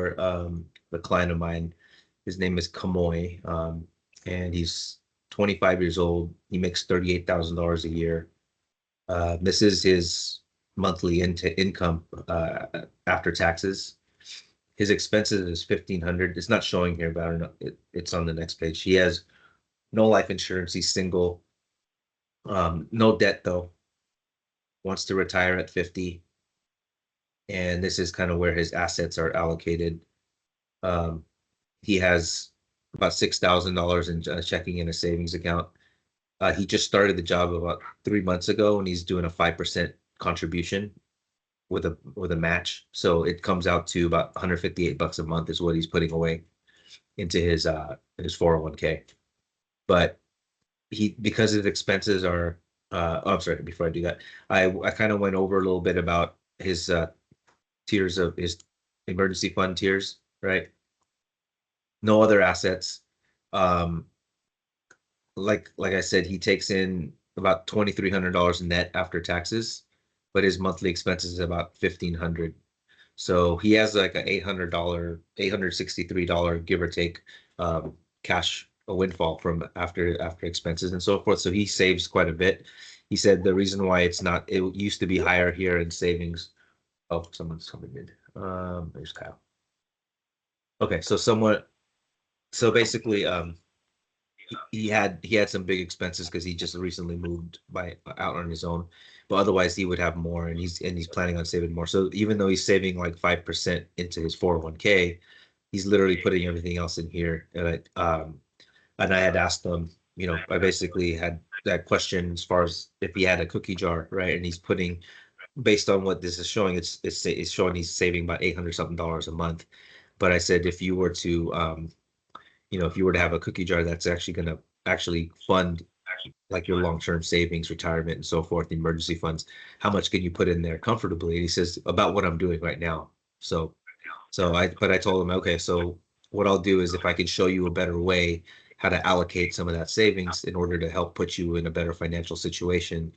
for a client of mine. His name is Kamoy, and he's 25 years old. He makes $38,000 a year. This is his monthly income after taxes. His expenses is 1,500. It's not showing here, but I don't know. It's on the next page. He has no life insurance. He's single. No debt though. Wants to retire at 50. And this is kind of where his assets are allocated. He has about $6,000 in checking in a savings account. He just started the job about 3 months ago, and he's doing a 5% contribution with a match. So it comes out to about $158 a month is what he's putting away into his 401k. But because his expenses are I'm sorry, before I do that, I kind of went over a little bit about his tiers of his emergency fund tiers, right? No other assets. Like I said, he takes in about $2,300 net after taxes, but his monthly expenses is about $1,500. So he has like a $863 give or take cash, a windfall from after expenses and so forth. So he saves quite a bit. He said the reason why it used to be higher here in savings. Oh, someone's coming in. There's Kyle. Okay, so basically he had some big expenses because he just recently moved out on his own, but otherwise he would have more, and he's planning on saving more. So even though he's saving like 5% into his 401k, he's literally putting everything else in here. And I had asked him, I basically had that question as far as if he had a cookie jar, right? And he's putting, based on what this is showing, it's showing he's saving about $800 something a month. But I said if you were to if you were to have a cookie jar that's actually going to actually fund like your long-term savings, retirement, and so forth, emergency funds, how much can you put in there comfortably? And he says about what I'm doing right now. But I told him, okay, so what I'll do is if I can show you a better way how to allocate some of that savings in order to help put you in a better financial situation,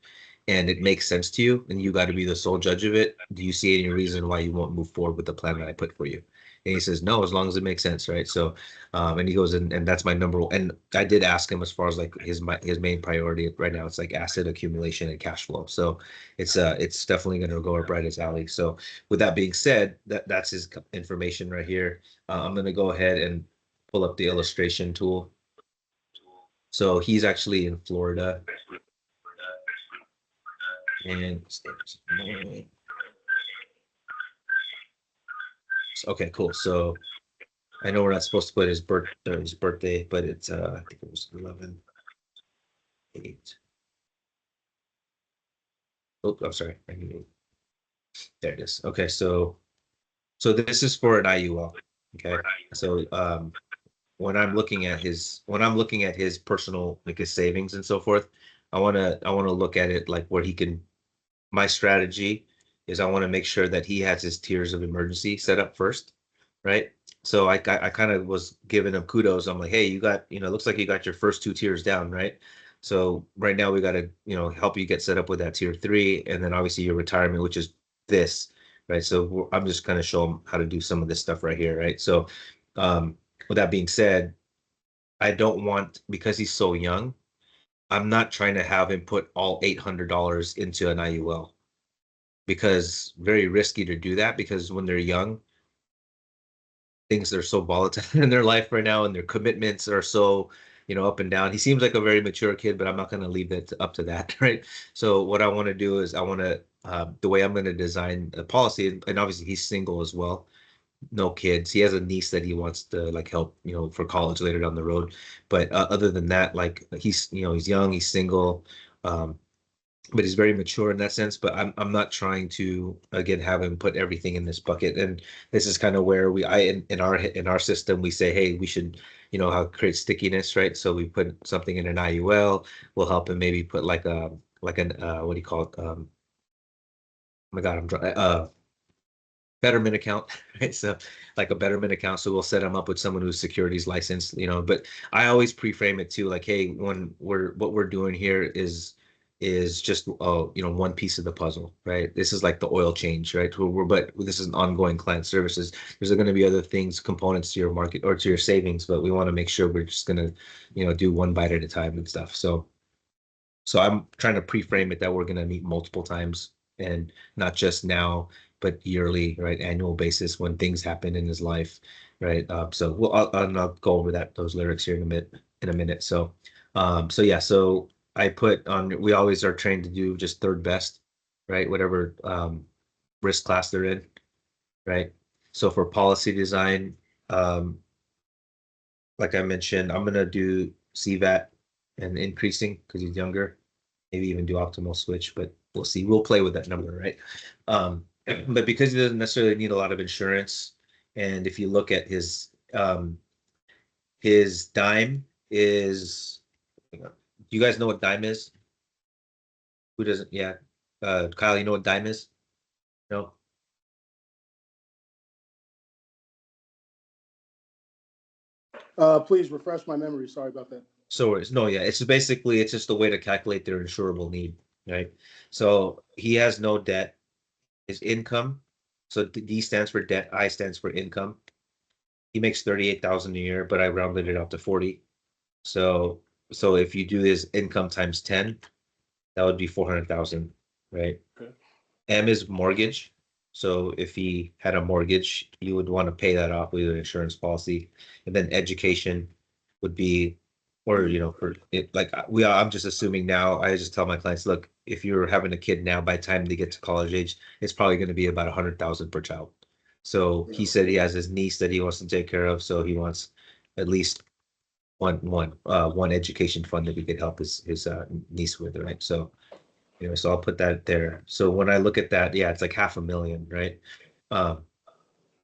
and it makes sense to you, and you got to be the sole judge of it. Do you see any reason why you won't move forward with the plan that I put for you? And he says, no, as long as it makes sense, right? So, and he goes, and that's my number one. And I did ask him as far as like his main priority right now, it's like asset accumulation and cash flow. So it's definitely going to go up right his alley. So with that being said, that's his information right here. I'm going to go ahead and pull up the illustration tool. So he's actually in Florida. And okay, cool. So I know we're not supposed to put his birthday, but it's I think it was 11/8. Oh, I'm sorry. There it is. Okay, so this is for an IUL. Okay, so when I'm looking at his personal, like his savings and so forth, I wanna look at it like where he can. My strategy is I want to make sure that he has his tiers of emergency set up first, right? So I kind of was giving him kudos. I'm like, hey, you got, looks like you got your first 2 tiers down, right? So right now we got to, help you get set up with that tier 3, and then obviously your retirement, which is this, right? So I'm just kind of show him how to do some of this stuff right here, right? So with that being said, I don't want, because he's so young, I'm not trying to have him put all $800 into an IUL, because very risky to do that, because when they're young, things are so volatile in their life right now, and their commitments are so, up and down. He seems like a very mature kid, but I'm not going to leave that up to that, right? So what I want to do is the way I'm going to design the policy, and obviously he's single as well, no kids. He has a niece that he wants to like help, for college later down the road. But other than that, like he's young, he's single, but he's very mature in that sense. But I'm not trying to again have him put everything in this bucket. And this is kind of where in our system we say, hey, we should how create stickiness, right? So we put something in an IUL. We'll help him maybe put like an what do you call it? Oh my God, I'm dry. Betterment account, right? So like a betterment account. So we'll set them up with someone who's securities licensed, but I always pre-frame it too, like, hey, what we're doing here is is just one piece of the puzzle, right? This is like the oil change, right? But this is an ongoing client services. There's going to be other things, components to your market or to your savings, but we want to make sure we're just going to, do one bite at a time and stuff. So I'm trying to pre-frame it that we're going to meet multiple times and not just now, but yearly, right? Annual basis when things happen in his life, right? I'll go over those lyrics here in a minute. So yeah, so I put on, we always are trained to do just third best, right? Whatever risk class they're in, right? So for policy design, um, like I mentioned, I'm gonna do CVAT and increasing because he's younger. Maybe even do optimal switch, but we'll see. We'll play with that number, right? But because he doesn't necessarily need a lot of insurance, and if you look at his dime is, do you guys know what dime is? Who doesn't? Yeah. Kyle, you know what dime is? No? Please refresh my memory. Sorry about that. So it's no, yeah, it's just a way to calculate their insurable need, right? So he has no debt. His income, so D stands for debt, I stands for income. He makes 38,000 a year, but I rounded it up to 40. So if you do his income times 10, that would be 400,000, right? Okay. M is mortgage. So if he had a mortgage, you would want to pay that off with an insurance policy. And then education would be, or for it, like I'm just assuming now, I just tell my clients, look, if you're having a kid now, by the time they get to college age, it's probably going to be about 100,000 per child. So he said he has his niece that he wants to take care of, so he wants at least one education fund that he could help his niece with, right? So so I'll put that there. So when I look at that, yeah, it's like 500,000, right?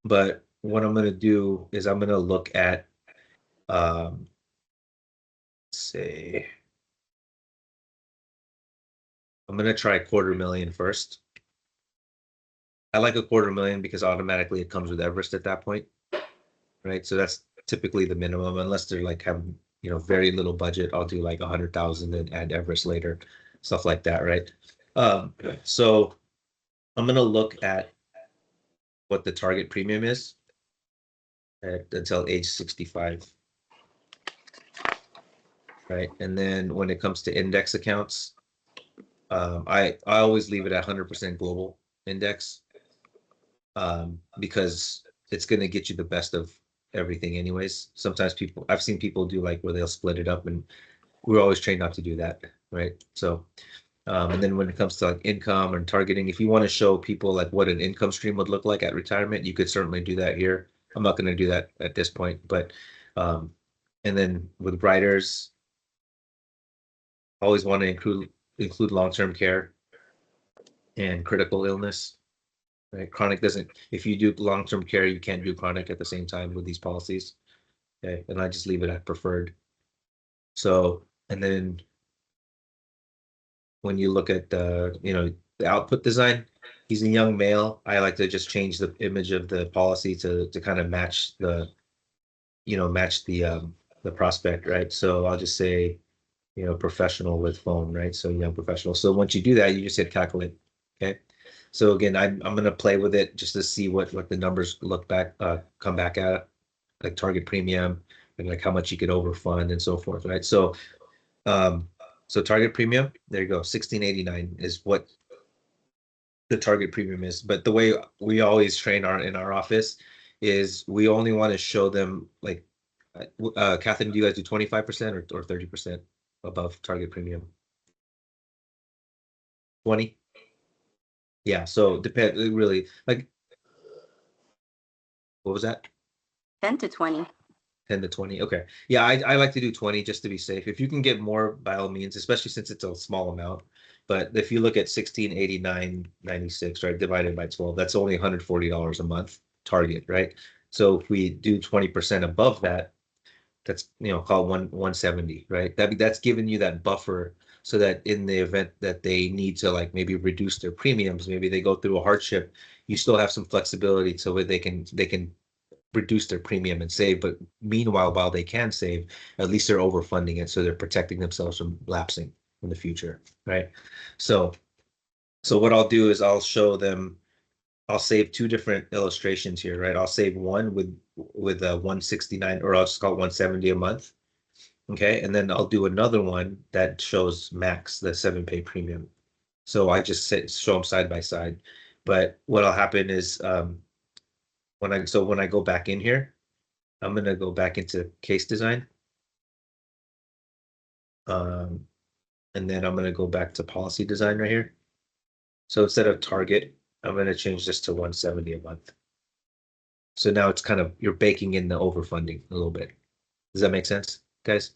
But what I'm gonna do is I'm gonna look at say I'm gonna try 250,000 first. I like 250,000 because automatically it comes with Everest at that point, right? So that's typically the minimum, unless they're like have very little budget. I'll do like 100,000 and add Everest later, stuff like that, right? So I'm gonna look at what the target premium is until age 65, right? And then when it comes to index accounts, I always leave it at 100% global index, because it's going to get you the best of everything anyways. Sometimes I've seen people do like where they'll split it up, and we're always trained not to do that, right? So and then when it comes to like income and targeting, if you want to show people like what an income stream would look like at retirement, you could certainly do that here. I'm not going to do that at this point, but and then with writers, always want to include long-term care and critical illness. Right? Chronic doesn't, if you do long-term care, you can't do chronic at the same time with these policies. Okay, and I just leave it at preferred. So, and then when you look at the output design, he's a young male. I like to just change the image of the policy to kind of match the prospect, right? So I'll just say, professional with phone, right? So young professional. So once you do that, you just hit calculate. Okay. So again, I'm gonna play with it just to see what the numbers come back at, like target premium and like how much you could overfund and so forth, right? So target premium, there you go, 1689 is what the target premium is. But the way we always train in our office is we only want to show them like, Catherine, do you guys do 25% or 30% above target premium? 20? Yeah, so depend really like, what was that? 10 to 20. 10 to 20. Okay. Yeah, I like to do 20 just to be safe. If you can get more, by all means, especially since it's a small amount. But if you look at 1689.96, right, divided by 12, that's only $140 a month target, right? So if we do 20% above that, that's called 170, right? That's giving you that buffer so that in the event that they need to like maybe reduce their premiums, maybe they go through a hardship, you still have some flexibility so that they can reduce their premium and save. But meanwhile, while they can save, at least they're overfunding it, so they're protecting themselves from lapsing, in the future, right? So what I'll do is I'll show them, I'll save two different illustrations here, right? I'll save one with 169, or I'll just call it 170 a month. Okay, and then I'll do another one that shows max, the 7-pay premium. So I just show them side by side. But what'll happen is when I go back in here, I'm gonna go back into case design. Um, and then I'm gonna go back to policy design right here. So instead of target, I'm gonna change this to 170 a month. So now it's kind of, you're baking in the overfunding a little bit. Does that make sense, guys?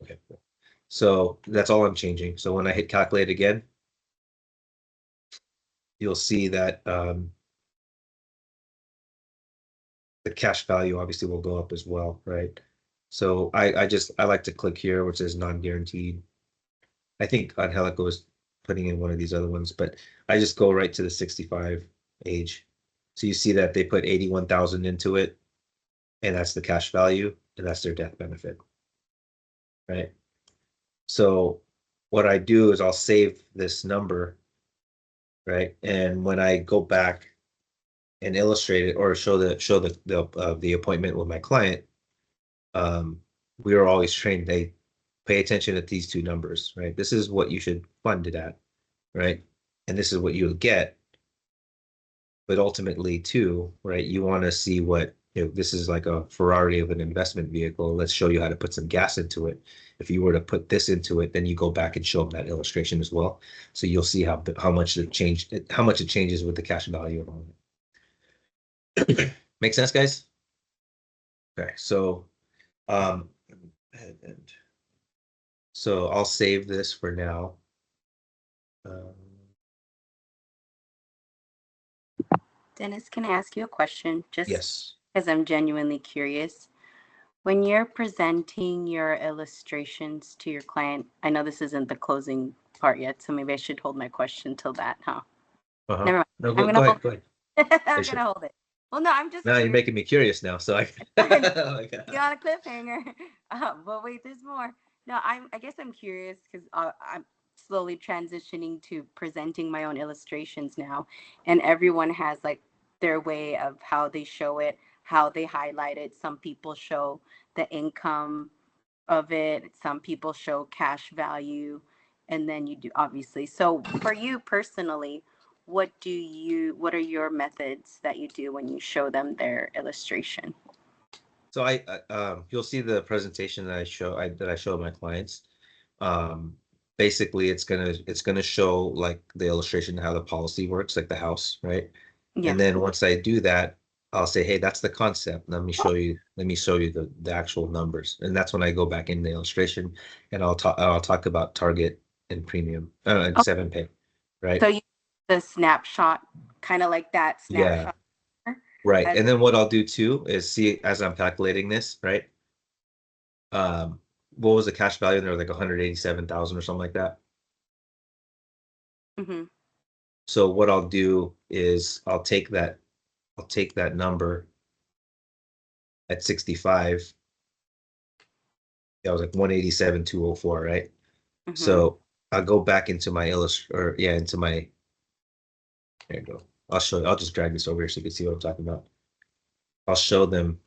Okay, cool. So that's all I'm changing. So when I hit calculate again, you'll see that the cash value obviously will go up as well, right? So I like to click here, which is non-guaranteed. I think Angelica was putting in one of these other ones, but I just go right to the 65 age. So you see that they put 81,000 into it, and that's the cash value, and that's their death benefit, right? So what I do is I'll save this number, right? And when I go back and illustrate it or show the appointment with my client, we are always trained. They pay attention at these two numbers, right? This is what you should fund it at, right? And this is what you'll get. But ultimately, too, right? You want to see what, this is like a Ferrari of an investment vehicle. Let's show you how to put some gas into it. If you were to put this into it, then you go back and show them that illustration as well. So you'll see how much it changes with the cash value of all it. Make sense, guys? Okay, so um, and so I'll save this for now. Um, Dennis, can I ask you a question? Just yes. because I'm genuinely curious. When you're presenting your illustrations to your client, I know this isn't the closing part yet, so maybe I should hold my question till that, huh? Uh-huh. Never mind. No, I'm go gonna ahead. hold Go ahead. I'm gonna hold it. Well, no, I'm just Now you're curious. making me curious now. So I. Oh my God. You're on a cliffhanger. But wait, there's more. No, I guess I'm curious because I'm slowly transitioning to presenting my own illustrations now, and everyone has like their way of how they show it, how they highlight it. Some people show the income of it. Some people show cash value, and then you do obviously. So for you personally, what are your methods that you do when you show them their illustration? So you'll see the presentation that I show my clients. Um, Basically, it's gonna show like the illustration how the policy works, like the house, right? Yeah. And then once I do that, I'll say, hey, that's the concept. Let me show you the actual numbers. And that's when I go back in the illustration and I'll talk about target and premium, and Oh, 7-pay, so right? you the snapshot, kind of like that Yeah, snapshot. right. As And then what I'll do too is see as I'm calculating this, right? Um, what was the cash value? There was like 187,000 or something like that. hmm So what I'll do is I'll take that number at 65. That was like 187,204, right? hmm So I'll go back into my into my, there you go. I'll just drag this over here so you can see what I'm talking about. I'll show them,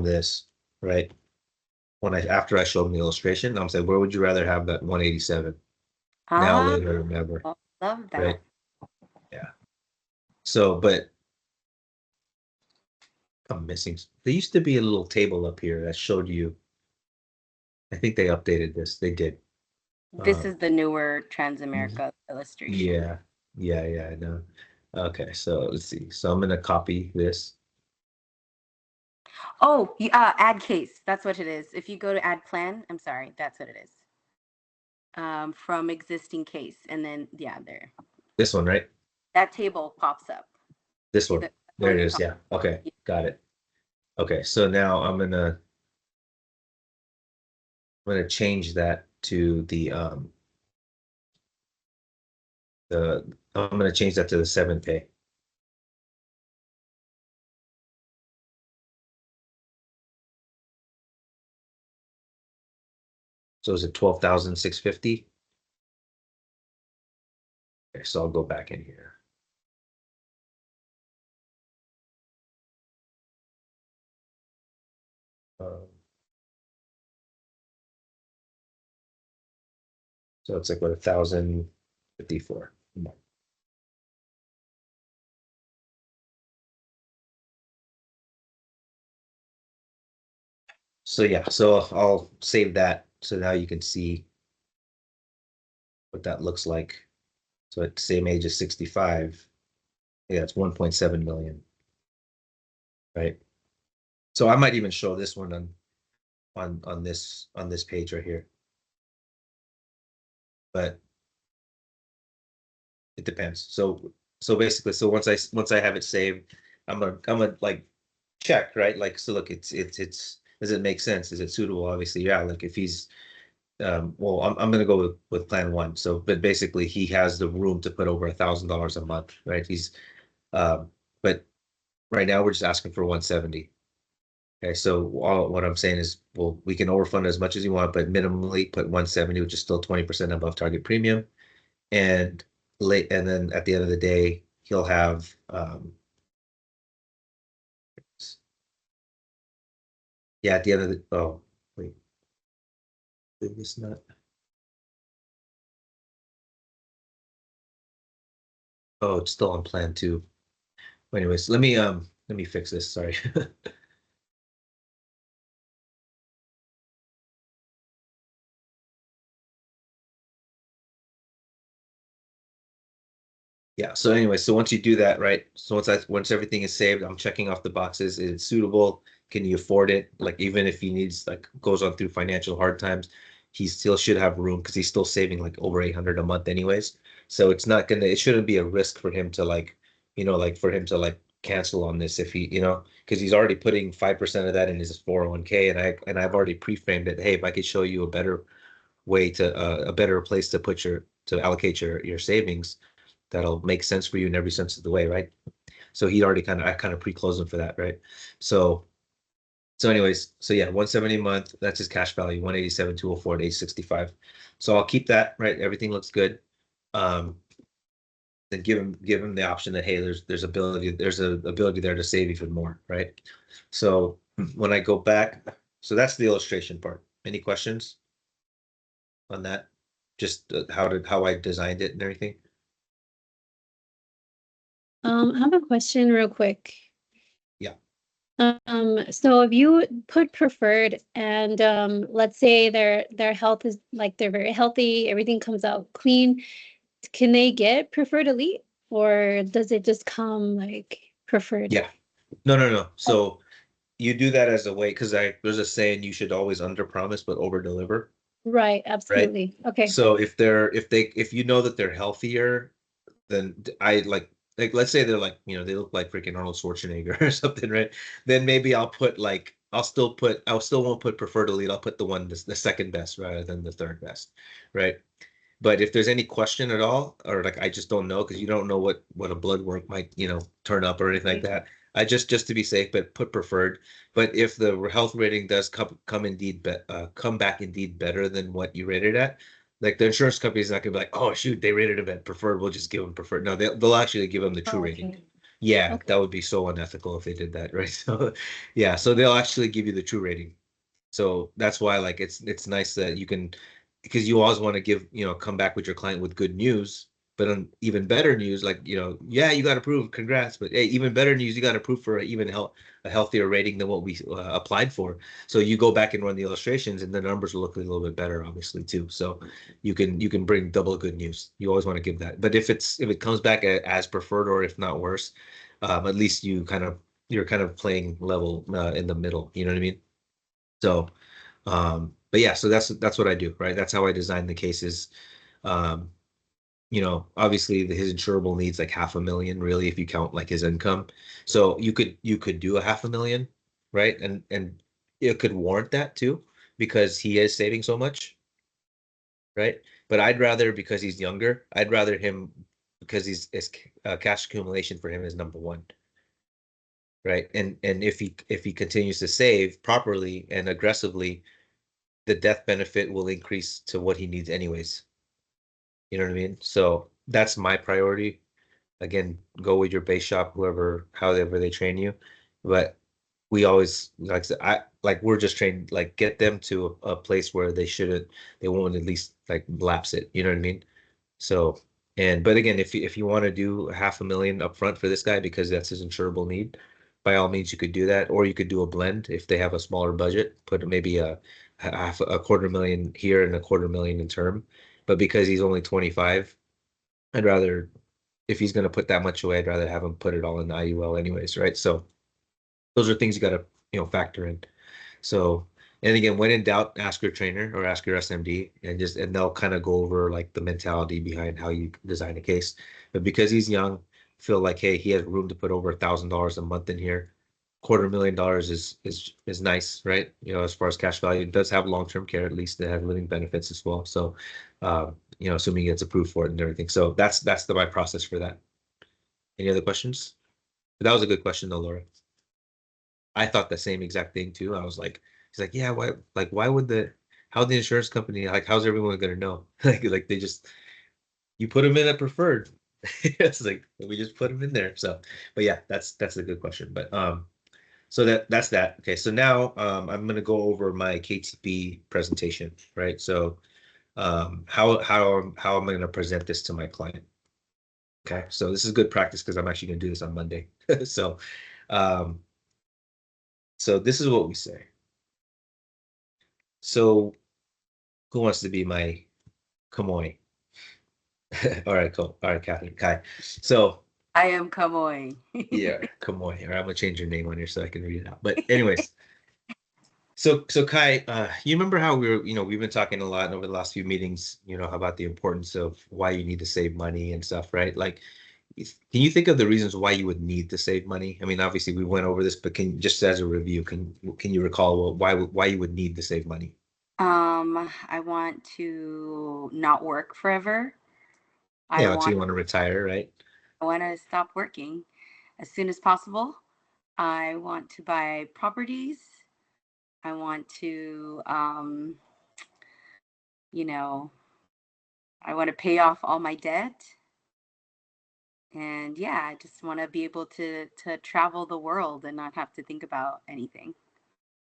this, right? After I show them the illustration, I'm saying, where would you rather have that 187? Now, Ah, later, or never, love that. right? Yeah. So, but I'm missing. There used to be a little table up here that showed you. I think they updated this. They did. This Um, is the newer mhm. Transamerica illustration. Yeah, yeah, I know. Okay, so let's see. So I'm gonna copy this. Oh, add case. That's what it is. If you go to add plan, I'm sorry, that's what it is. From existing case, and then yeah, there. This one, right? That table pops up. This See one. the There one it you're is. talking. Yeah. Okay, Yeah. got it. Okay, so now I'm gonna change that to I'm gonna change that to the 7-pay. So is it 12,650? Okay, so I'll go back in here. So it's like what, 1,054. So yeah, so I'll save that. So now you can see what that looks like. So at the same age as 65, yeah, it's 1.7 million, right? So I might even show this one on this page right here. But it depends. So basically, so once I have it saved, I'm gonna like check, right? Like, so look, it's does it make sense? Is it suitable? Obviously, yeah. Like if he's well, I'm gonna go with plan one. So, but basically, he has the room to put over $1,000 a month, right? But right now we're just asking for 170. Okay, so what I'm saying is, well, we can overfund as much as you want, but minimally put 170, which is still 20% above target premium, and and then at the end of the day, he'll have yeah, at the end of the oh wait, did this not? Oh, it's still on plan two. Anyways, let me fix this. Sorry. Yeah. So anyway, so once you do that, right? So once everything is saved, I'm checking off the boxes. Is it suitable? Can you afford it? Like even if he needs like goes on through financial hard times, he still should have room because he's still saving like over 800 a month anyways. So it shouldn't be a risk for him to like, like for him to like cancel on this if because he's already putting 5% of that in his 401k, and I've already pre-framed it. Hey, if I could show you a better way a better place to allocate your savings that'll make sense for you in every sense of the way, right? So I kind of pre-closed him for that, right? So anyways, so yeah, 170 a month, that's his cash value, 187, 204 at age 65. So I'll keep that, right? Everything looks good. Then give him the option that hey, there's a ability there to save even more, right? So when I go back, so that's the illustration part. Any questions on that? Just how I designed it and everything? I have a question real quick. Yeah. So if you put preferred and let's say their health is like they're very healthy, everything comes out clean, can they get preferred elite or does it just come like preferred? Yeah. No. So you do that as a way because there's a saying you should always under promise but over deliver, Right, right? absolutely. Okay. So if you know that they're healthier, then I like let's say they're like they look like freaking Arnold Schwarzenegger or something, right? Then maybe I'll still won't put preferred elite. I'll put the second best rather than the third best, right? But if there's any question at all, or like I just don't know because you don't know what a blood work might turn up or anything like that. I just to be safe, but put preferred. But if the health rating does come back indeed better than what you rated at, like the insurance company is not gonna be like, oh shoot, they rated him at preferred. We'll just give them preferred. No, they'll actually give them the true rating. Okay. Yeah, Okay. that would be so unethical if they did that, right? So yeah, so they'll actually give you the true rating. So that's why like it's nice that you can because you always want to come back with your client with good news, but on even better news, like yeah, you got approved, congrats, but hey, even better news, you got approved for a healthier rating than what we applied for. So you go back and run the illustrations, and the numbers will look a little bit better, obviously too. So you can bring double good news. You always want to give that, but if it comes back as preferred or if not worse, at least you're kind of playing level in the middle. You know what I mean? So, but yeah, so that's what I do, right? That's how I design the cases. Um, obviously his insurable needs like 500,000 really if you count like his income. So you could do a 500,000, right? And it could warrant that too because he is saving so much, right? But because he's younger, I'd rather him because his cash accumulation for him is number one, right? And if he continues to save properly and aggressively the death benefit will increase to what he needs anyways. You know what I mean? So that's my priority. Again, go with your base shop, whoever, however they train you. But we always, like I said, we're just trained, like get them to a place where they won't at least like lapse it. You know what I mean? So, but again, if you want to do 500,000 upfront for this guy because that's his insurable need, by all means you could do that, or you could do a blend if they have a smaller budget, put maybe a 250,000 here and a 250,000 in term. But because he's only 25, I'd rather, if he's going to put that much away, I'd rather have him put it all in the IUL anyways, right? So those are things you got to, factor in. So, and again, when in doubt, ask your trainer or ask your SMD, and they'll kind of go over like the mentality behind how you design a case. But because he's young, feel like, hey, he has room to put over $1,000 a month in here. $250,000 is nice, right? As far as cash value, it does have long-term care, at least it has living benefits as well. So, assuming he gets approved for it and everything. So that's my process for that. Any other questions? That was a good question though, Laura. I thought the same exact thing too. I was like, he's like, yeah, why would how the insurance company, like, how's everyone gonna know? like they just, you put them in a preferred. It's like, we just put them in there. So, but yeah, that's a good question. But, so that's that. Okay. So now, I'm going to go over my KTP presentation, right? So, how am I going to present this to my client? Okay. So this is good practice because I'm actually going to do this on Monday. So, um, so this is what we say. So who wants to be my Kamoy? All right, cool. All right, Catherine, Kai. So I am Kamoy. yeah, Kamoy. All right, I'm gonna change your name on here so I can read it out. But anyways, so Kai, you remember how we've been talking a lot over the last few meetings, about the importance of why you need to save money and stuff, right? Like, can you think of the reasons why you would need to save money? I mean, obviously we went over this, but just as a review, can you recall why you would need to save money? I want to not work forever. I Yeah, so want you want to retire, right? I want to stop working as soon as possible. I want to buy properties. I want to, you know, I want to pay off all my debt. And yeah, I just want to be able to travel the world and not have to think about anything.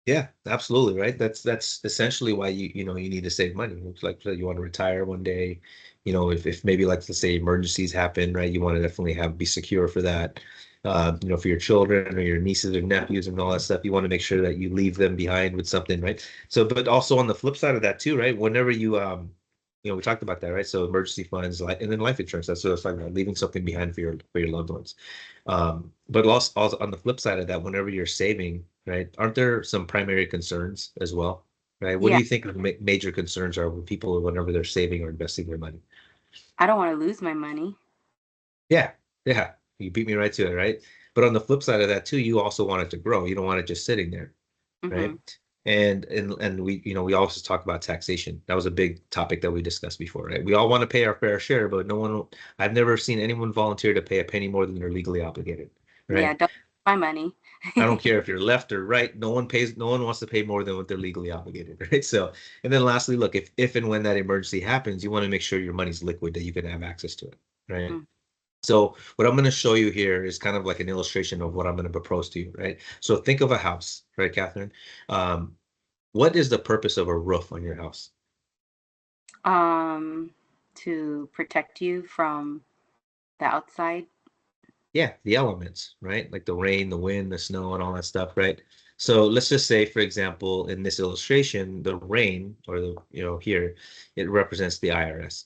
Yeah, absolutely, right. That's essentially why you need to save money. It's like you want to retire one day, if maybe like let's say emergencies happen, right? You want to definitely be secure for that. For your children or your nieces or nephews and all that stuff, you want to make sure that you leave them behind with something, right? So, but also on the flip side of that too, right? Whenever we talked about that, right? So emergency funds, and then life insurance. That's what it's like, leaving something behind for your loved ones. But also on the flip side of that, whenever you're saving, right, aren't there some primary concerns as well, right? What do Yeah, you think major concerns are with people whenever they're saving or investing their money? I don't want to lose my money. Yeah, yeah, you beat me right to it, right? But on the flip side of that too, you also want it to grow. You don't want it just sitting there, right? Hmm. And we also talk about taxation. That was a big topic that we discussed before, right? We all want to pay our fair share, but I've never seen anyone volunteer to pay a penny more than they're legally obligated, Yeah, right? don't lose my money. I don't care if you're left or right. No one wants to pay more than what they're legally obligated, right? So, and then lastly, look, if and when that emergency happens, you want to make sure your money's liquid, that you can have access to it, right? Mm. So what I'm going to show you here is kind of like an illustration of what I'm going to propose to you, right? So think of a house, right, Catherine? What is the purpose of a roof on your house? Um, to protect you from the outside. Yeah, the elements, right? Like the rain, the wind, the snow, and all that stuff, right? So let's just say, for example, in this illustration, the rain, or here, it represents the IRS,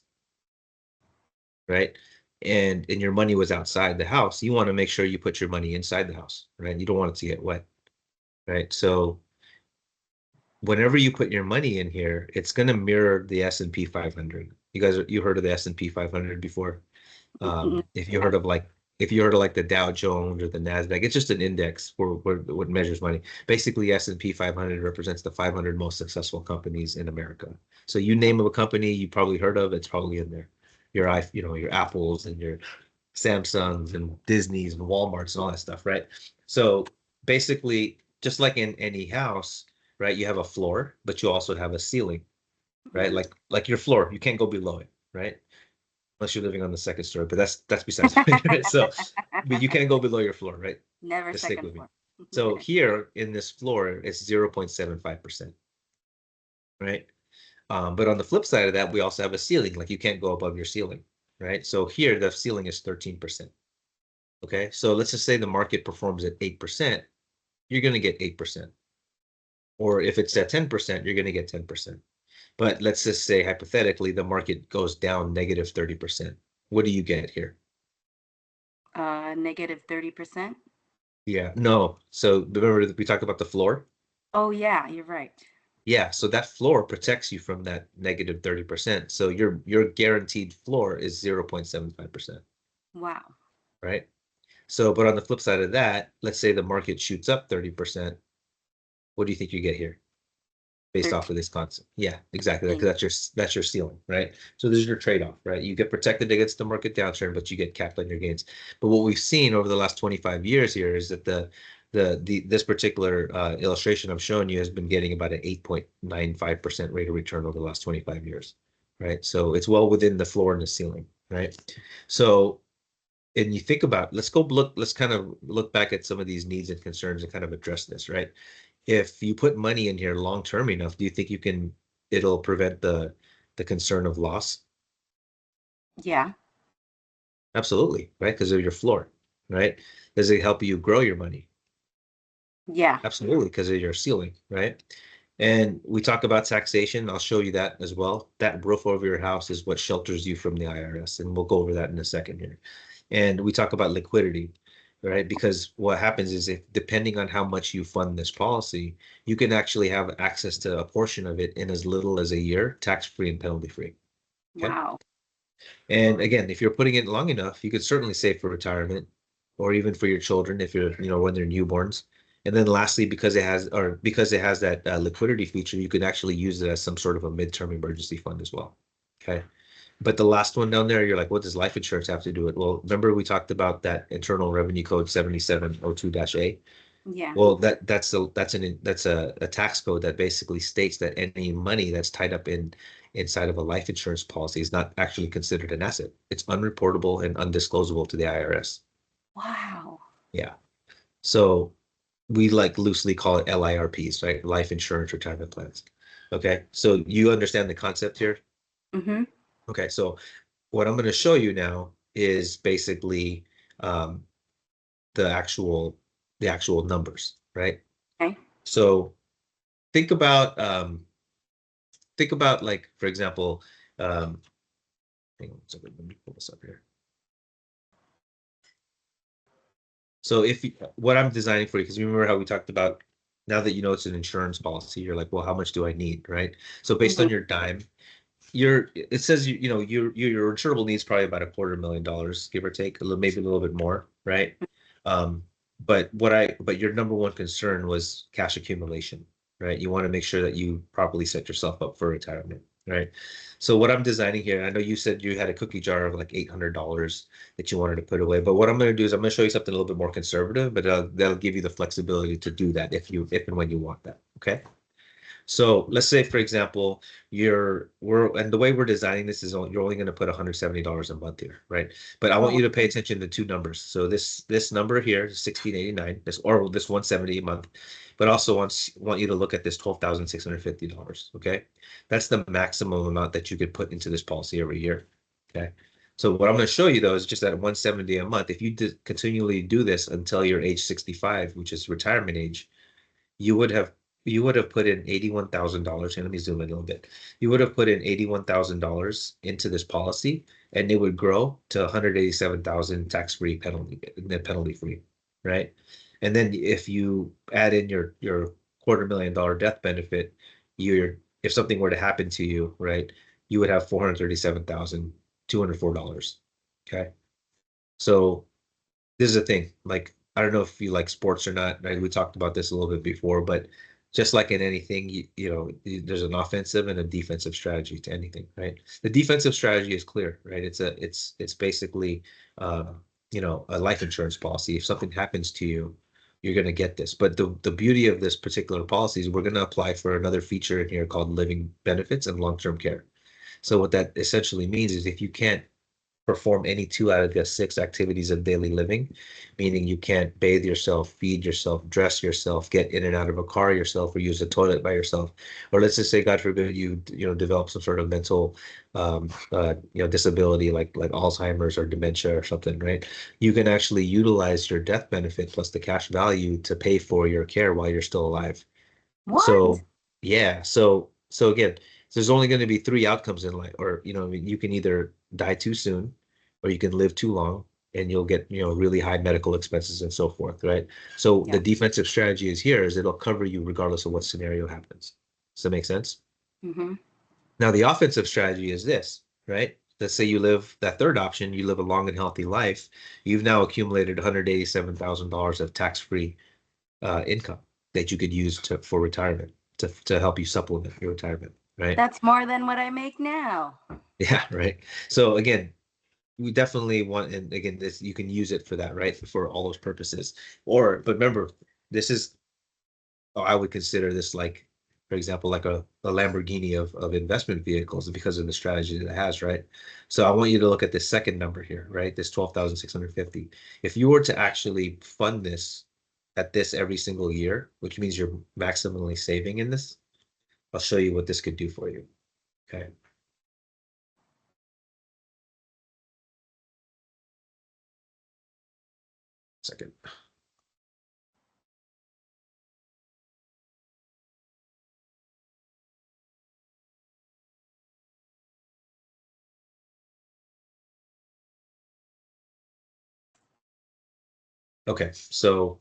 right? And your money was outside the house. You want to make sure you put your money inside the house, right? You don't want it to get wet, right? So whenever you put your money in here, it's going to mirror the S&P 500. You heard of the S&P 500 before? Mm, If you yeah. heard of like the Dow Jones or the Nasdaq, it's just an index for what measures money. Basically, S&P 500 represents the 500 most successful companies in America. So you name a company you probably heard of, it's probably in there. Your Apples and your Samsungs and Disneys and Walmarts and all that stuff, right? So basically, just like in any house, right? You have a floor, but you also have a ceiling, right? Like your floor, you can't go below it, right? Unless you're living on the second story, but that's besides the point, right? So, but you can't go below your floor, right? Never Just stick second with me. floor. So Okay. here in this floor, it's 0.75%, right? But on the flip side of that, we also have a ceiling, like you can't go above your ceiling, right? So here the ceiling is 13%. Okay, so let's just say the market performs at 8%, you're going to get 8%. Or if it's at 10%, you're going to get 10%. But let's just say hypothetically the market goes down negative 30%. What do you get here? Negative 30%. Yeah, no. So remember that we talked about the floor? Oh yeah, you're right. Yeah, so that floor protects you from that negative 30%. So your guaranteed floor is 0.75%, Wow. right? So, but on the flip side of that, let's say the market shoots up 30%. What do you think you get here based off of 13. this concept? Yeah, exactly. Because that's your ceiling, right? So this is your trade-off, right? You get protected against the market downturn, but you get capped on your gains. But what we've seen over the last 25 years here is that this particular illustration I'm showing you has been getting about an 8.95% rate of return over the last 25 years, right? So it's well within the floor and the ceiling, right? So, and you think about, let's kind of look back at some of these needs and concerns and kind of address this, right? If you put money in here long term enough, do you think it'll prevent the concern of loss? Yeah. Absolutely, right? Because of your floor, right? Does it help you grow your money? Yeah. Absolutely, because of your ceiling, right? And we talk about taxation. I'll show you that as well. That roof over your house is what shelters you from the IRS, and we'll go over that in a second here. And we talk about liquidity, right? Because what happens is if depending on how much you fund this policy, you can actually have access to a portion of it in as little as a year, tax-free and penalty-free. Okay. Wow. And again, if you're putting it long enough, you could certainly save for retirement or even for your children if you're, when they're newborns. And then lastly, because it has that liquidity feature, you can actually use it as some sort of a midterm emergency fund as well. Okay. But the last one down there, you're like, what does life insurance have to do with it? Well, remember we talked about that Internal Revenue Code 7702-A? Yeah. Well, that's a tax code that basically states that any money that's tied up inside of a life insurance policy is not actually considered an asset. It's unreportable and undisclosable to the IRS. Wow. Yeah. So we like loosely call it LIRPs, right? Life insurance retirement plans. Okay. So you understand the concept here? Mm-hmm. Okay. So what I'm going to show you now is basically um, the actual numbers, right? Okay. So think about like, for example, hang on a second, let me pull this up here. So what I'm designing for you, because you remember how we talked about now that you know it's an insurance policy, you're like, well, how much do I need, right? So based on your dime, it says your insurable needs probably about $250,000, give or take, maybe a little bit more, right? Um, but your number one concern was cash accumulation, right? You want to make sure that you properly set yourself up for retirement, right? So what I'm designing here, I know you said you had a cookie jar of like $800 that you wanted to put away, but what I'm going to do is I'm going to show you something a little bit more conservative, but that'll give you the flexibility to do that if and when you want that, okay? So let's say, for example, and the way we're designing this is you're only going to put $170 a month here, right? But I want you to pay attention to two numbers. So this number here is 1689, this 170 a month, but also want you to look at this $12,650. Okay, that's the maximum amount that you could put into this policy every year. Okay. So what I'm going to show you though is just at 170 a month. If you continually do this until you're age 65, which is retirement age, you would have put in $81,000. And let me zoom in a little bit. You would have put in $81,000 into this policy, and it would grow to 187,000 tax-free penalty free, right? And then if you add in your $250,000 death benefit, if something were to happen to you, right, you would have $437,204. Okay, so this is the thing. Like, I don't know if you like sports or not, right? We talked about this a little bit before, but just like in anything, there's an offensive and a defensive strategy to anything, right? The defensive strategy is clear, right? It's basically, a life insurance policy. If something happens to you, you're going to get this. But the beauty of this particular policy is we're going to apply for another feature in here called living benefits and long-term care. So what that essentially means is if you can't perform any 2 out of the 6 activities of daily living, meaning you can't bathe yourself, feed yourself, dress yourself, get in and out of a car yourself, or use a toilet by yourself, or let's just say, God forbid, you develop some sort of mental disability like Alzheimer's or dementia or something, right? You can actually utilize your death benefit plus the cash value to pay for your care while you're still alive. What? So yeah, so again, there's only going to be 3 outcomes in life, or I mean, you can either die too soon, or you can live too long, and you'll get really high medical expenses and so forth, right? So Yeah. the defensive strategy is here is it'll cover you regardless of what scenario happens. Does that make sense? Mm-hmm. Now the offensive strategy is this, right? Let's say you live that third option, you live a long and healthy life. You've now accumulated $187,000 of tax-free income that you could use for retirement to help you supplement your retirement, right? That's more than what I make now. Yeah, right. So again, we definitely want, and again, this you can use it for that, right? For all those purposes. But remember, this is, I would consider this like, for example, like a Lamborghini of investment vehicles because of the strategy that it has, right? So I want you to look at this second number here, right? This 12,650. If you were to actually fund this at this every single year, which means you're maximally saving in this, I'll show you what this could do for you. Okay. Second. Okay, so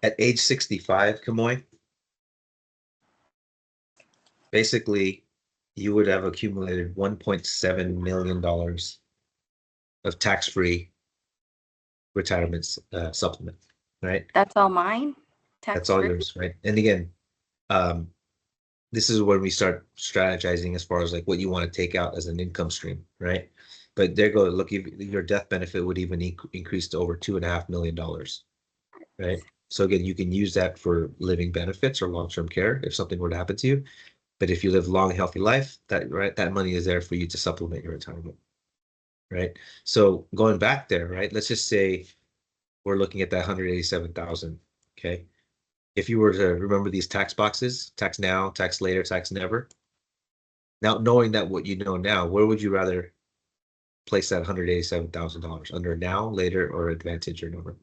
at age 65, Kamoy, basically you would have accumulated $1.7 million of tax-free retirement supplement, right? That's all mine? That's all Tax-free? yours, right? And again, um, this is when we start strategizing as far as like what you want to take out as an income stream, right? But there go, look, your death benefit would even increase to over $2.5 million, right? So again, you can use that for living benefits or long-term care if something were to happen to you. But if you live long, healthy life, that money is there for you to supplement your retirement, right? So going back there, right? Let's just say we're looking at that 187,000. Okay. If you were to remember these tax boxes, tax now, tax later, tax never. Now, knowing that what you know now, where would you rather place that $187,000 under now, later, or advantage or never?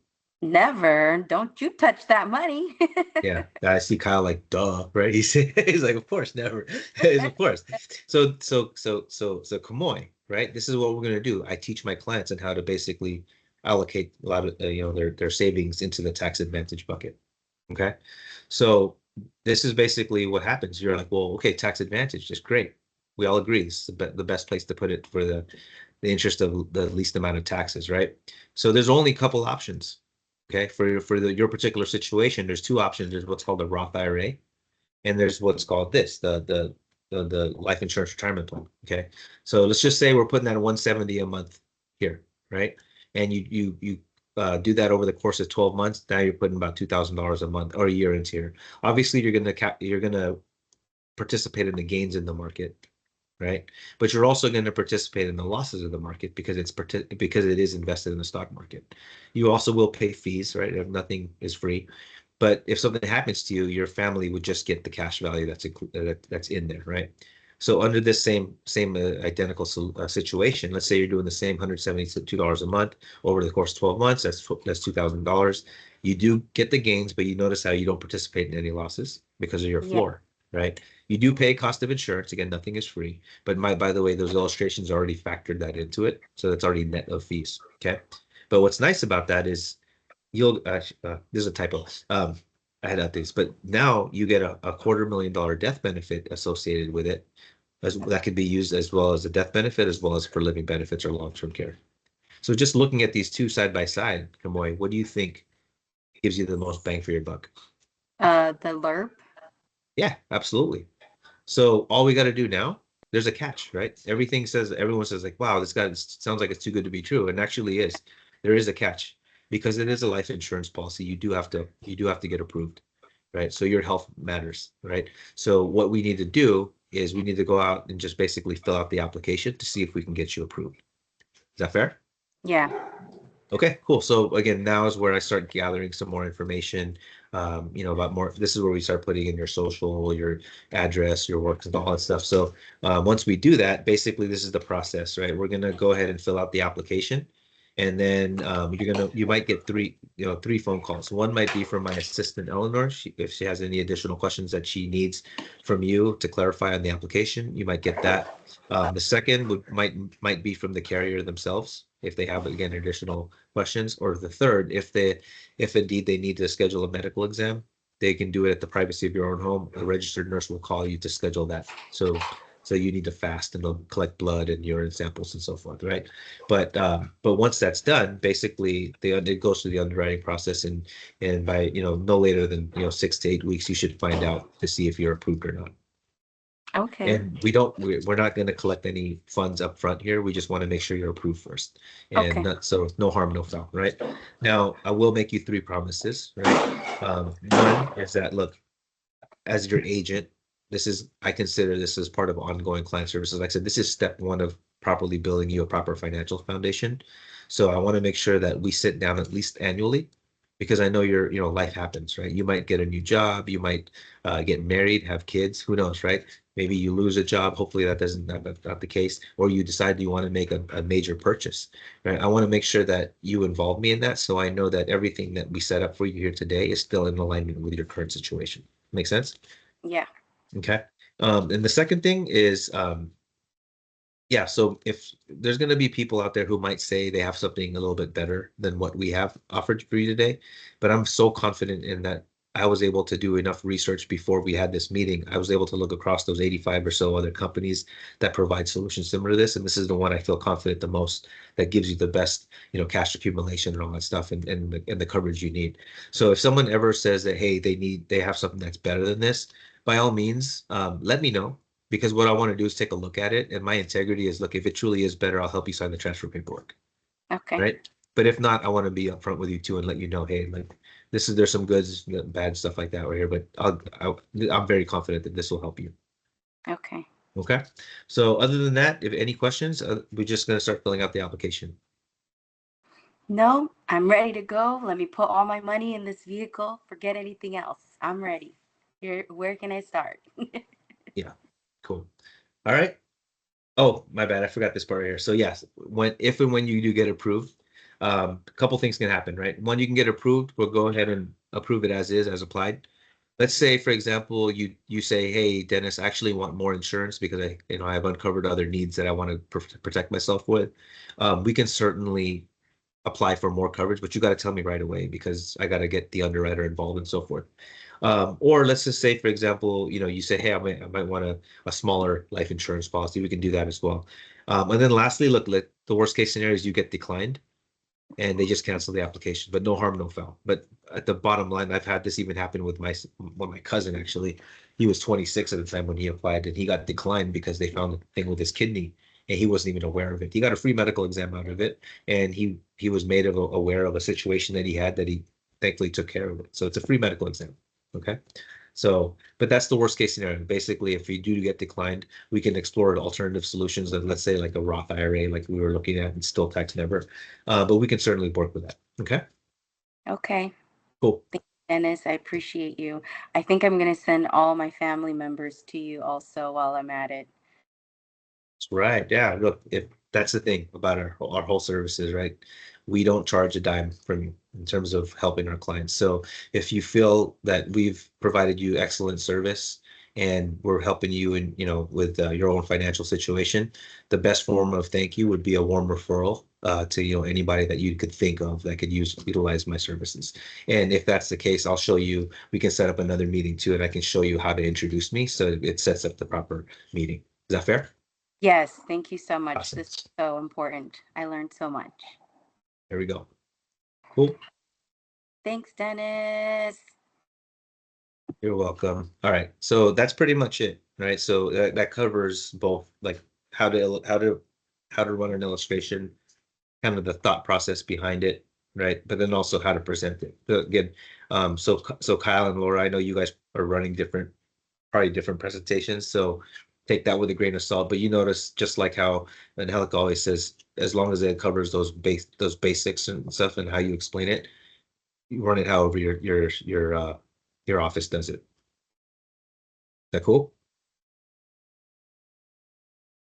Never. Don't you touch that money. Yeah, I see Kyle like, duh, right? He's like, of course, never. He's of course. So Kamoy, right? This is what we're gonna do. I teach my clients on how to basically allocate a lot of their savings into the tax advantage bucket. Okay, so this is basically what happens. You're like, well, okay, tax advantage is great. We all agree this is the best place to put it for the interest of the least amount of taxes, right? So there's only a couple options. Okay, for your particular situation, there's 2 options. There's what's called a Roth IRA, and there's what's called the life insurance retirement plan. Okay, so let's just say we're putting that 170 a month here, right? And you do that over the course of 12 months. Now you're putting about $2,000 a month or a year into here. Obviously, you're gonna participate in the gains in the market, right? But you're also going to participate in the losses of the market because because it is invested in the stock market. You also will pay fees, right? If nothing is free. But if something happens to you, your family would just get the cash value that's in there, right? So under this same identical situation, let's say you're doing the same $172 a month over the course of 12 months. That's $2,000. You do get the gains, but you notice how you don't participate in any losses because of your Yeah. floor, right? You do pay cost of insurance. Again, nothing is free. But by the way, those illustrations already factored that into it. So that's already net of fees. Okay. But what's nice about that is there's a typo. I had updates, but now you get a $250,000 death benefit associated with it. That could be used as well as a death benefit, as well as for living benefits or long-term care. So just looking at these two side by side, Kamoy, what do you think gives you the most bang for your buck? The LERP. Yeah, absolutely. So all we got to do now there's a catch, right? Everyone says like, wow, this guy sounds like it's too good to be true. And actually is. There is a catch because it is a life insurance policy. You do have to get approved, right? So your health matters, right? So what we need to do is we need to go out and just basically fill out the application to see if we can get you approved. Is that fair? Yeah. Okay, cool. So again, now is where I start gathering some more information, about more. This is where we start putting in your social, your address, your work, and all that stuff. So once we do that, basically this is the process, right? We're gonna go ahead and fill out the application, and then you might get three phone calls. One might be from my assistant Eleanor, if she has any additional questions that she needs from you to clarify on the application. You might get that. The second might be from the carrier themselves if they have again additional questions, or the third, if indeed they need to schedule a medical exam, they can do it at the privacy of your own home. A registered nurse will call you to schedule that. So you need to fast and they'll collect blood and urine samples and so forth, right? But once that's done, basically it goes through the underwriting process, and by no later than 6 to 8 weeks, you should find out to see if you're approved or not. Okay. And we're not going to collect any funds up front here. We just want to make sure you're approved first. Okay. And so no harm, no foul, right? Now, I will make you 3 promises, right? One is that, look, as your agent, I consider this as part of ongoing client services. Like I said, this is step 1 of properly building you a proper financial foundation. So I want to make sure that we sit down at least annually, because I know life happens, right? You might get a new job, you might get married, have kids, who knows, right? Maybe you lose a job. Hopefully that's not the case. Or you decide you want to make a major purchase, right? I want to make sure that you involve me in that, so I know that everything that we set up for you here today is still in alignment with your current situation. Make sense? Yeah. Okay. And the second thing is, yeah, so if there's going to be people out there who might say they have something a little bit better than what we have offered for you today, but I'm so confident in that I was able to do enough research before we had this meeting. I was able to look across those 85 or so other companies that provide solutions similar to this, and this is the one I feel confident the most, that gives you the best, cash accumulation and all that stuff, and the coverage you need. So if someone ever says that, hey, they have something that's better than this, by all means, let me know. Because what I want to do is take a look at it, and my integrity is, look, if it truly is better, I'll help you sign the transfer paperwork, Okay. right? But if not, I want to be upfront with you too and let you know, hey, like there's some goods, bad stuff like that right here, but I'm very confident that this will help you. Okay. Okay. So other than that, if any questions, we're just gonna start filling out the application. No, I'm ready to go. Let me put all my money in this vehicle. Forget anything else. I'm ready. Where can I start? Yeah. Cool. All right. Oh, my bad. I forgot this part right here. So yes, if and when you do get approved, a couple things can happen, right? One, you can get approved. We'll go ahead and approve it as is, as applied. Let's say, for example, you say, hey, Dennis, I actually want more insurance because I've uncovered other needs that I want to protect myself with. We can certainly apply for more coverage, but you got to tell me right away because I got to get the underwriter involved and so forth. Or let's just say, for example, you say, hey, I might want a smaller life insurance policy. We can do that as well. And then lastly, look, the worst case scenario is you get declined and they just cancel the application, but no harm, no foul. But at the bottom line, I've had this even happen with my cousin, actually. He was 26 at the time when he applied, and he got declined because they found a thing with his kidney and he wasn't even aware of it. He got a free medical exam out of it, and he was made aware of a situation that he had, that he thankfully took care of it. So it's a free medical exam. Okay. So, but that's the worst case scenario. Basically, if you do get declined, we can explore alternative solutions, and let's say like a Roth IRA, like we were looking at, and still tax never. But we can certainly work with that. Okay. Okay. Cool. Thank you, Dennis. I appreciate you. I think I'm going to send all my family members to you also while I'm at it. That's right. Yeah. Look, if that's the thing about our whole services, right? We don't charge a dime from you in terms of helping our clients. So if you feel that we've provided you excellent service and we're helping you in, with your own financial situation, the best form of thank you would be a warm referral to, anybody that you could think of that could utilize my services. And if that's the case, I'll show you, we can set up another meeting too, and I can show you how to introduce me so it sets up the proper meeting. Is that fair? Yes. Thank you so much. Awesome. This is so important. I learned so much. There we go. Cool. Thanks, Dennis. You're welcome. All right. So that's pretty much it. right? So that covers both like how to run an illustration, kind of the thought process behind it, right? But then also how to present it. So again, so Kyle and Laura, I know you guys are running probably different presentations, so take that with a grain of salt. But you notice just like how Angelica always says, as long as it covers those basics and stuff and how you explain it, you run it however your office does it. Is that cool?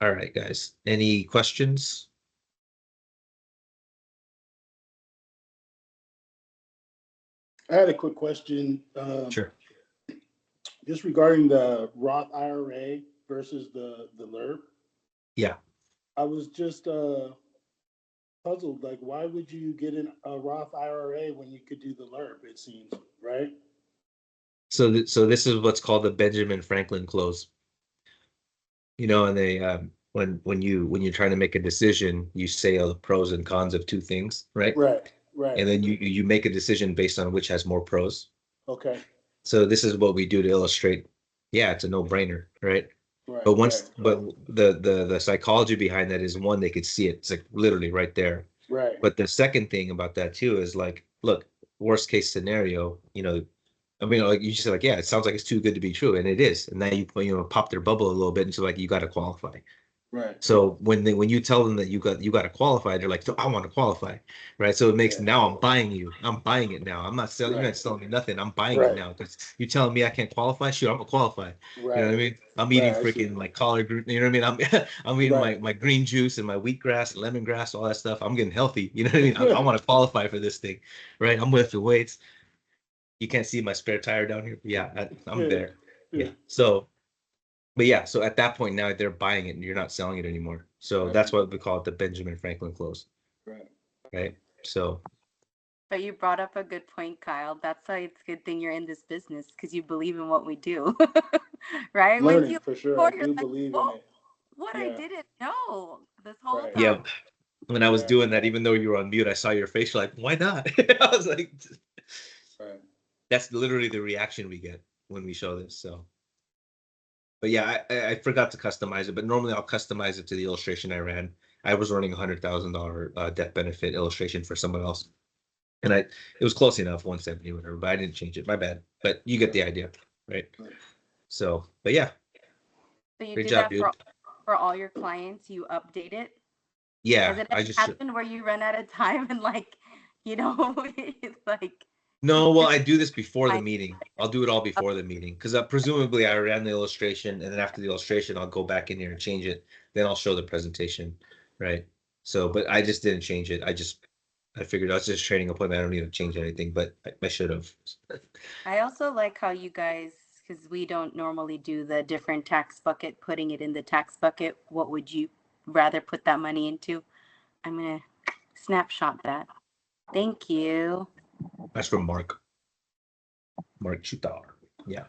All right, guys. Any questions? I had a quick question. Sure. Just regarding the Roth IRA versus the LERP. Yeah. I was just puzzled. Like, why would you get a Roth IRA when you could do the LERP? It seems, right? So this is what's called the Benjamin Franklin close. You know, and they when you're trying to make a decision, you say all the pros and cons of two things, right? Right. Right. And then you make a decision based on which has more pros. Okay. So this is what we do to illustrate. Yeah, it's a no-brainer, right? Right. But once, Right. but the psychology behind that is one, they could see it. It's like literally right there. Right. But the second thing about that too is like, look, worst case scenario, you know, I mean, like you just say like, yeah, it sounds like it's too good to be true, and it is. And now you pop their bubble a little bit, and so like you got to qualify. Right. So when you tell them that you got to qualify, they're like, "So I want to qualify," right? So it makes Yeah. now I'm buying you. I'm buying it now. I'm not selling. You're Right. not selling me nothing. I'm buying it Right. now because you're telling me I can't qualify. Sure, I'm gonna qualify. You know what I Right. mean? I'm eating Right. I see. freaking like collard green. You know what I mean? I'm eating Right. my green juice and my wheatgrass, lemongrass, all that stuff. I'm getting healthy. You know what I mean? I want to qualify for this thing, right? I'm lifting weights. You can't see my spare tire down here. Yeah, I'm Yeah. there. Yeah. Yeah. So. But yeah, so at that point now they're buying it and you're not selling it anymore. So Right. that's what we call it, the Benjamin Franklin close, Right. right? So But you brought up a good point, Kyle. That's why it's a good thing you're in this business because you believe in what we do. Right? Once Learning you for sure. I report, you're do like, believe in oh, it. what I Yeah. didn't know this whole Right. yeah, time. when I was Right. doing that, even though you were on mute, I saw your face. You're like, why not? I was like, Right. that's literally the reaction we get when we show this. So, but yeah, I forgot to customize it. But normally I'll customize it to the illustration I ran. I was running $100,000 death benefit illustration for someone else, and it was close enough, 170 whatever. But I didn't change it. My bad. But you get the idea, right? Right. So, but yeah, So you great do job, that dude. for all your clients. You update it. Yeah, Has it I ever just happened where you run out of time and like, it's like no. Well, you're I do this before the fine. meeting. I'll do it all before the meeting because presumably I ran the illustration, and then after the illustration, I'll go back in here and change it. Then I'll show the presentation, right? So, but I just didn't change it. I figured I was just training appointment. I don't need to change anything, but I should have. I also like how you guys, because we don't normally do the different tax bucket, putting it in the tax bucket. What would you rather put that money into? I'm gonna snapshot that. Thank you. That's from Mark Chutar. Yeah.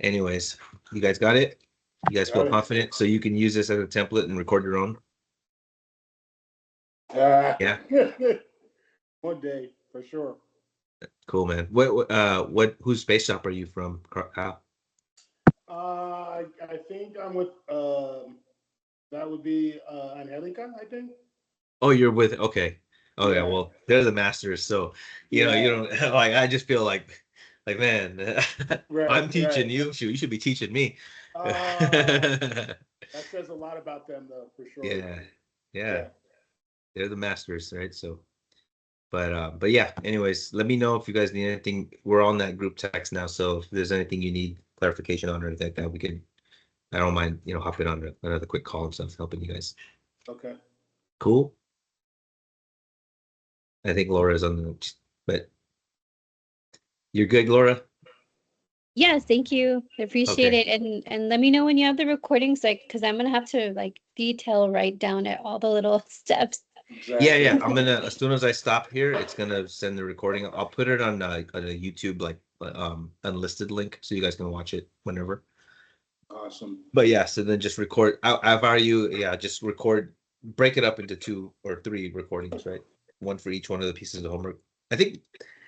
Anyways, you guys got it. You guys feel Got it. confident, so you can use this as a template and record your own. Yeah. One day for sure. Cool, man. Whose space shop are you from, Kyle? I think I'm with that would be Angelica, I think. Oh, you're with, okay. Oh yeah, Yeah. well, they're the masters, so you Yeah. don't like. I just feel like man, Right. I'm teaching Right. you. You should be teaching me. That says a lot about them, though, for sure. Yeah, yeah, Yeah. they're the masters, right? So, but yeah. Anyways, let me know if you guys need anything. We're on that group text now, so if there's anything you need clarification on or anything like that, we can. I don't mind, hopping on another quick call and stuff, helping you guys. Okay. Cool. I think Laura's on the, but you're good, Laura. Yes, thank you. I appreciate Okay. it. And let me know when you have the recordings, like, because I'm gonna have to like detail write down it all the little steps. Exactly. Yeah. I'm gonna, as soon as I stop here, it's gonna send the recording. I'll put it on a YouTube like unlisted link so you guys can watch it whenever. Awesome. But yeah, so then just record. I've already just record, break it up into 2 or 3 recordings, right? One for each one of the pieces of homework. I think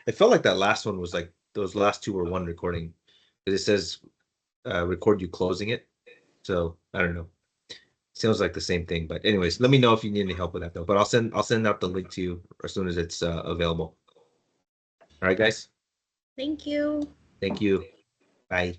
it felt like that last one was like those last 2 were one recording. Because it says record you closing it. So I don't know. Sounds like the same thing, but anyways, let me know if you need any help with that though. But I'll send out the link to you as soon as it's available. All right, guys. Thank you. Thank you. Bye.